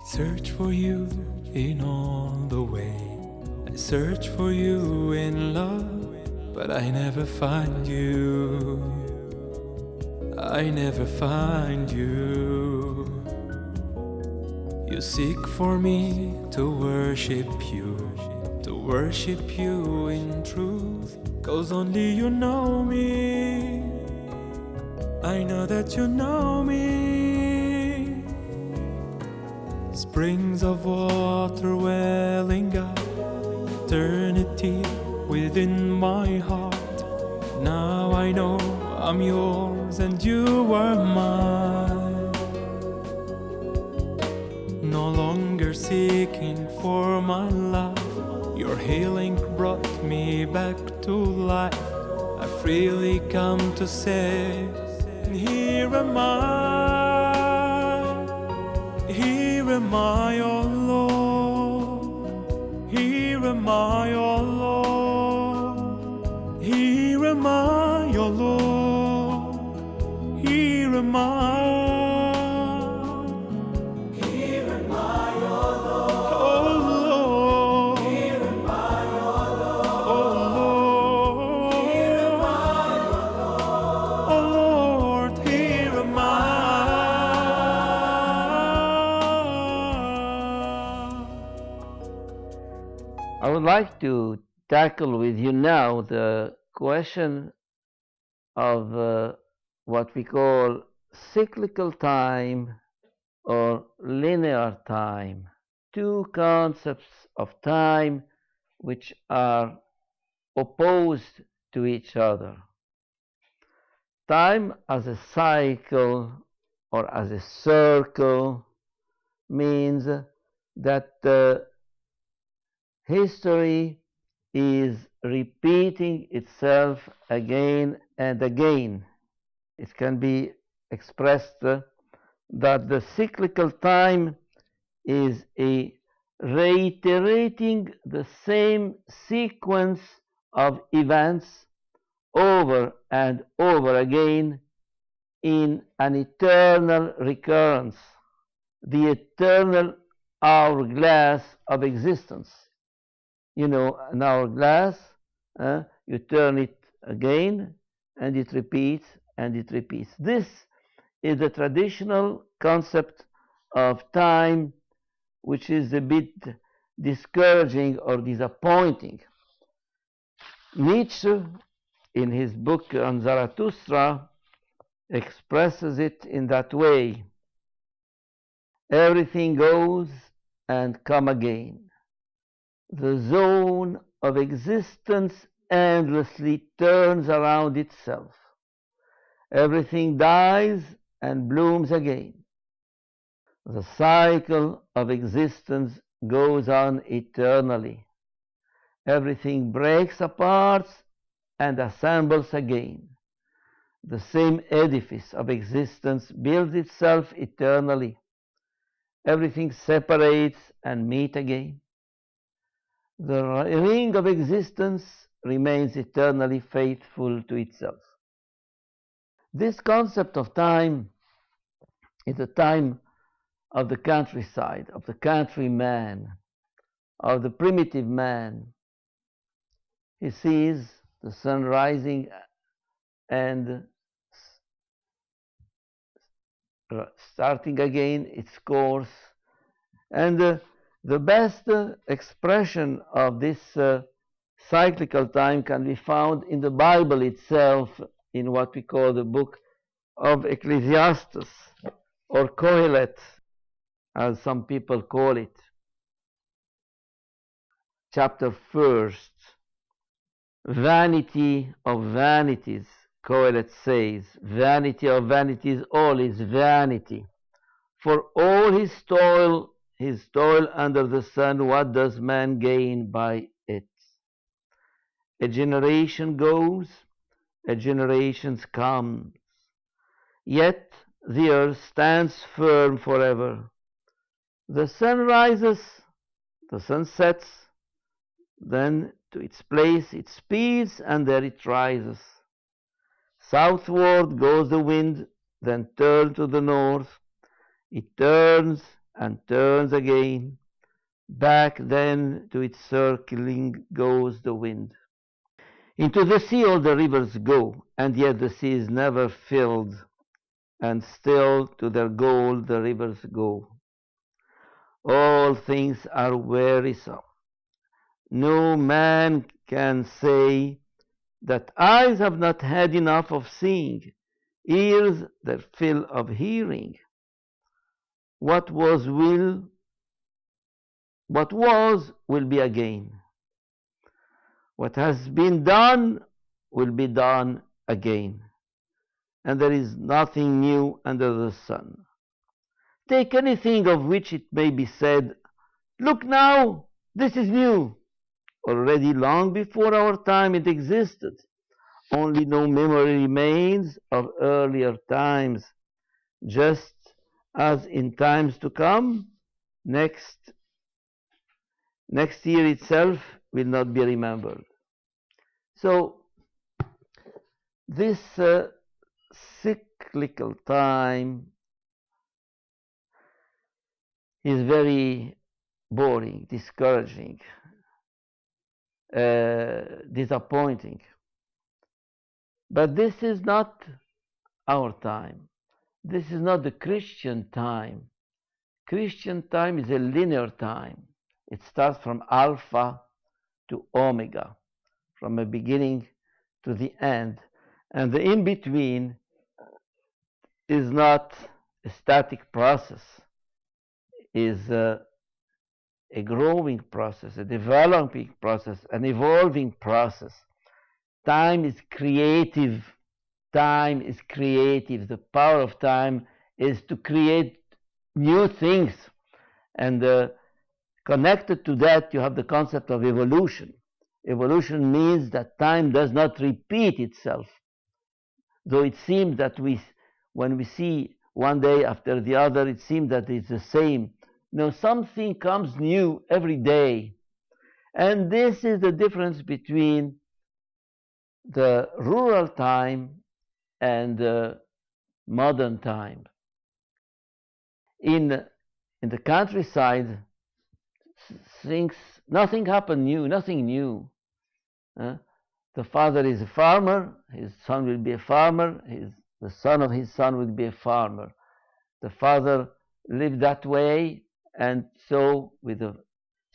Search for you in all the way. I search for you in love, but I never find you. I never find you. You seek for me to worship you in truth, 'cause only you know me. I know that you know me. Springs of water welling up, eternity within my heart. Now I know I'm yours and you are mine. No longer seeking for my love, your healing brought me back to life. I freely come to say, here am I. Here am I, oh Lord. Here am I, oh Lord. Here am I, oh Lord. Here am I. Here am I, oh Lord. Oh Lord. Here am I, oh Lord. Oh Lord. Here am I, oh Lord. Here am I. I would like to tackle with you now the question of what we call cyclical time or linear time. Two concepts of time which are opposed to each other. Time as a cycle or as a circle means that history is repeating itself again and again. It can be expressed that the cyclical time is a reiterating the same sequence of events over and over again in an eternal recurrence, the eternal hourglass of existence. You know, an hourglass, you turn it again and it repeats and it repeats. This is the traditional concept of time, which is a bit discouraging or disappointing. Nietzsche, in his book on Zarathustra, expresses it in that way. Everything goes and come again. The zone of existence endlessly turns around itself. Everything dies and blooms again. The cycle of existence goes on eternally. Everything breaks apart and assembles again. The same edifice of existence builds itself eternally. Everything separates and meets again. The ring of existence remains eternally faithful to itself. This concept of time is the time of the countryside, of the countryman, of the primitive man. He sees the sun rising and starting again its course. And the best expression of this cyclical time can be found in the Bible itself, in what we call the book of Ecclesiastes, or Kohelet, as some people call it. Chapter 1st. Vanity of vanities, Kohelet says. Vanity of vanities, all is vanity. For all his toil under the sun, what does man gain by it? A generation goes, a generation comes, yet the earth stands firm forever. The sun rises, the sun sets, then to its place it speeds, and there it rises. Southward goes the wind, then turns to the north. It turns and turns again. Back then to its circling goes the wind. Into the sea all the rivers go, and yet the sea is never filled, and still to their goal the rivers go. All things are wearisome. No man can say that eyes have not had enough of seeing, ears their fill of hearing. What was will be again. What has been done will be done again. And there is nothing new under the sun. Take anything of which it may be said, look now, this is new. Already long before our time it existed. Only no memory remains of earlier times, just as in times to come, next year itself will not be remembered. So this cyclical time is very boring, discouraging, disappointing. But this is not our time. This is not the Christian time. Christian time is a linear time. It starts from Alpha to Omega, from the beginning to the end. And the in-between is not a static process, is a growing process, a developing process, an evolving process. Time is creative. Time is creative. The power of time is to create new things. And connected to that, you have the concept of evolution. Evolution means that time does not repeat itself. Though it seems that when we see one day after the other, it seems that it's the same. No, something comes new every day. And this is the difference between the rural time and the modern time. In the countryside, nothing happened new, nothing new. The father is a farmer, his son will be a farmer, the son of his son will be a farmer. The father lived that way, and so with the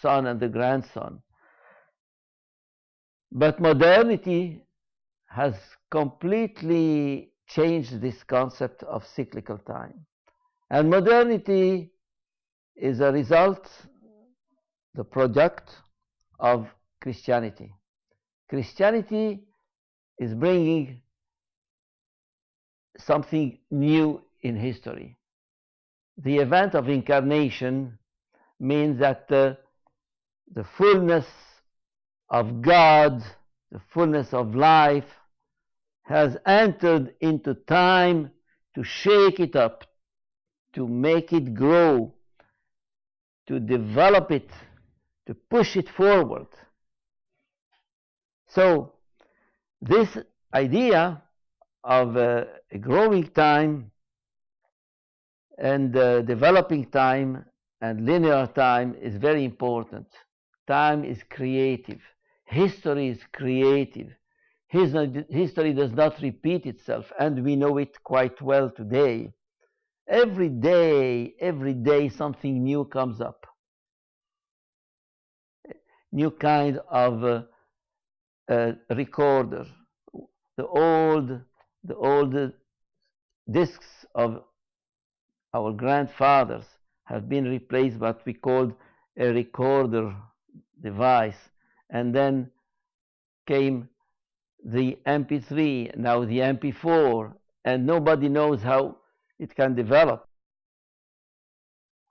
son and the grandson. But modernity has completely changed this concept of cyclical time. And modernity is a result, the product of Christianity. Christianity is bringing something new in history. The event of incarnation means that the fullness of God, the fullness of life, has entered into time to shake it up, to make it grow, to develop it, to push it forward. So this idea of a growing time and developing time and linear time is very important. Time is creative. History is creative. History does not repeat itself, and we know it quite well today. Every day something new comes up. New kind of recorder. The old discs of our grandfathers have been replaced by what we called a recorder device, and then came the MP3, now the MP4, and nobody knows how it can develop.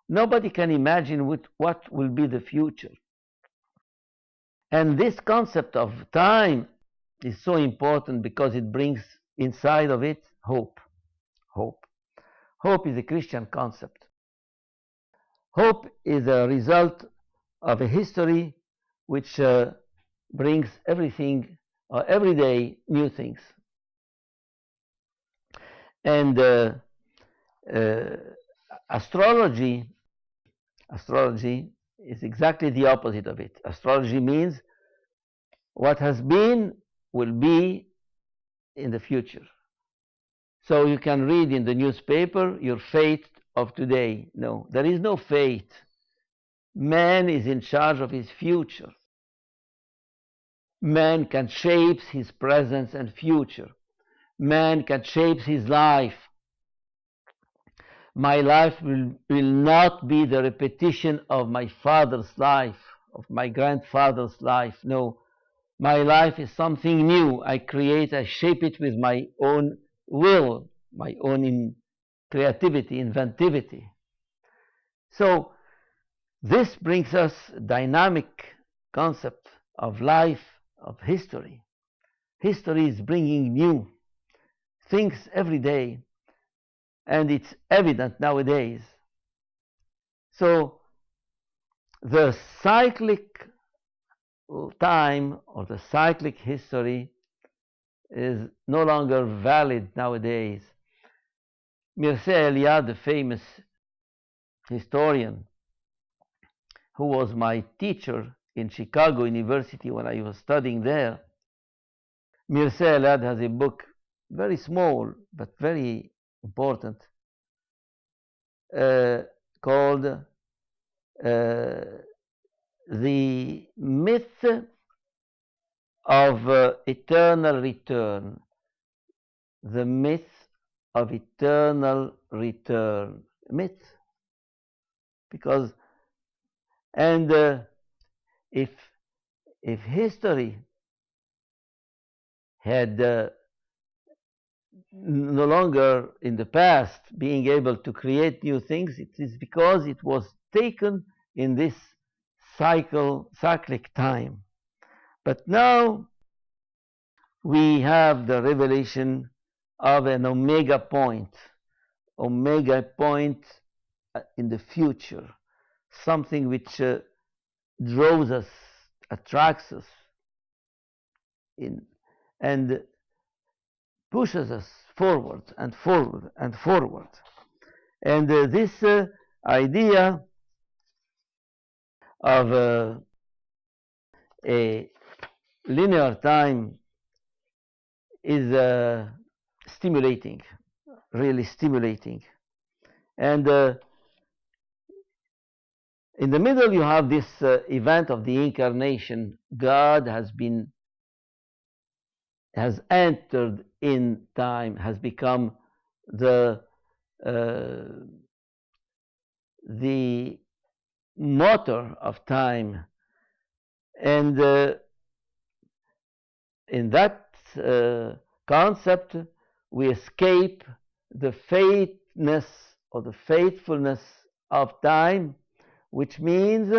Nobody can imagine what will be the future. And this concept of time is so important because it brings inside of it hope. Hope is a Christian concept. Hope is a result of a history which brings everything, every day, new things. And astrology Astrology is exactly the opposite of it. Astrology means what has been will be in the future. So you can read in the newspaper your fate of today. No, there is no fate. Man is in charge of his future. Man can shape his present and future. Man can shape his life. My life will not be the repetition of my father's life, of my grandfather's life. No, my life is something new. I create, I shape it with my own will, my own creativity, inventivity. So this brings us a dynamic concept of life, of history. History is bringing new things every day, and it's evident nowadays. So the cyclic time or the cyclic history is no longer valid nowadays. Mircea Eliade, the famous historian who was my teacher in Chicago University when I was studying there, Mircea Eliade has a book, very small but very important, called The Myth of Eternal Return. The Myth of Eternal Return. Myth. Because, and if history had no longer in the past being able to create new things, it is because it was taken in this cyclic time. But now we have the revelation of an omega point in the future, something which draws us, attracts us, and pushes us forward and forward and forward. And this idea of a linear time is stimulating, really stimulating. And in the middle you have this event of the incarnation. God has entered in time, has become the motor of time, and in that concept we escape the fateness or the faithfulness of time, which means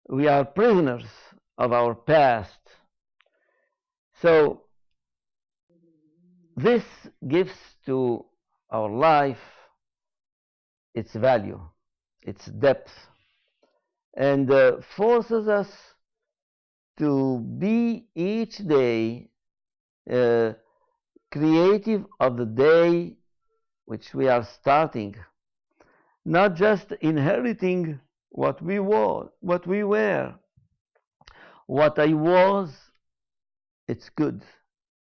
we are prisoners of our past. So this gives to our life its value, its depth, and forces us to be each day creative of the day which we are starting, not just inheriting what we were. What I was, it's good.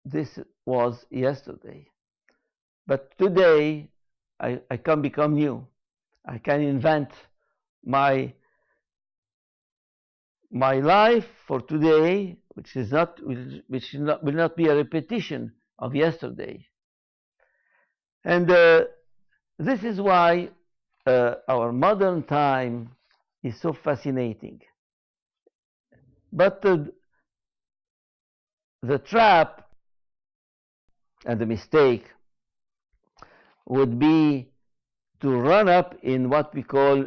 This was yesterday. But today, I can become new. I can invent my life for today, which will not be a repetition of yesterday. And this is why our modern time is so fascinating. But the trap and the mistake would be to run up in what we call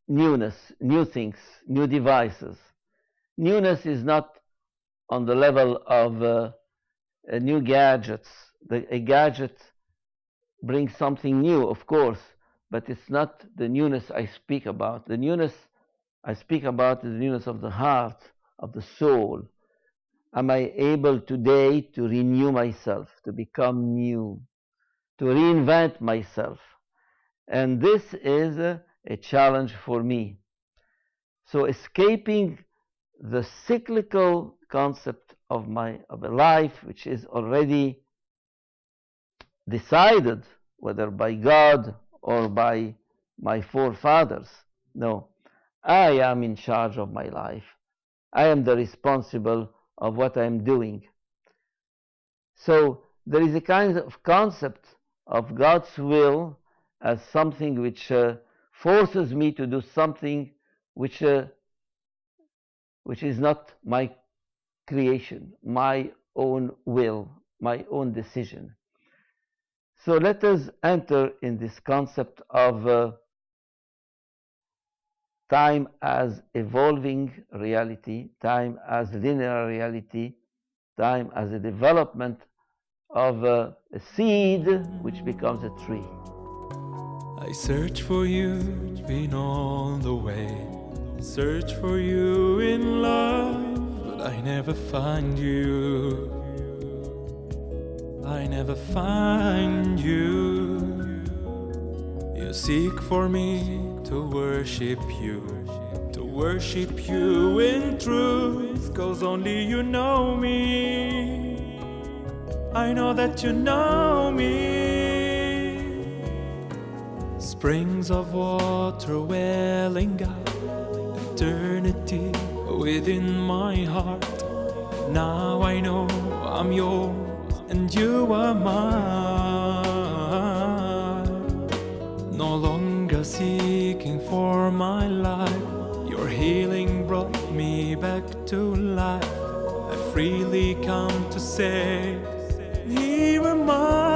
newness, new things, new devices. Newness is not on the level of new gadgets. A gadget brings something new, of course, but it's not the newness I speak about. The newness I speak about is the newness of the heart, of the soul. Am I able today to renew myself, to become new, to reinvent myself? And this is a challenge for me. So escaping the cyclical concept of a life which is already decided, whether by God or by my forefathers. No, I am in charge of my life. I am the responsible of what I am doing. So there is a kind of concept of God's will as something which forces me to do something which is not my creation, my own will, my own decision. So let us enter in this concept of time as evolving reality, time as linear reality, time as a development of a seed which becomes a tree. I search for you in all the way, search for you in love, but I never find you. I never find you. You seek for me to worship you in truth, 'cause only you know me. I know that you know me. Springs of water welling up, eternity within my heart. Now I know I'm yours and you are mine. No longer seeking for my life, your healing brought me back to life. I freely come to say, here am I.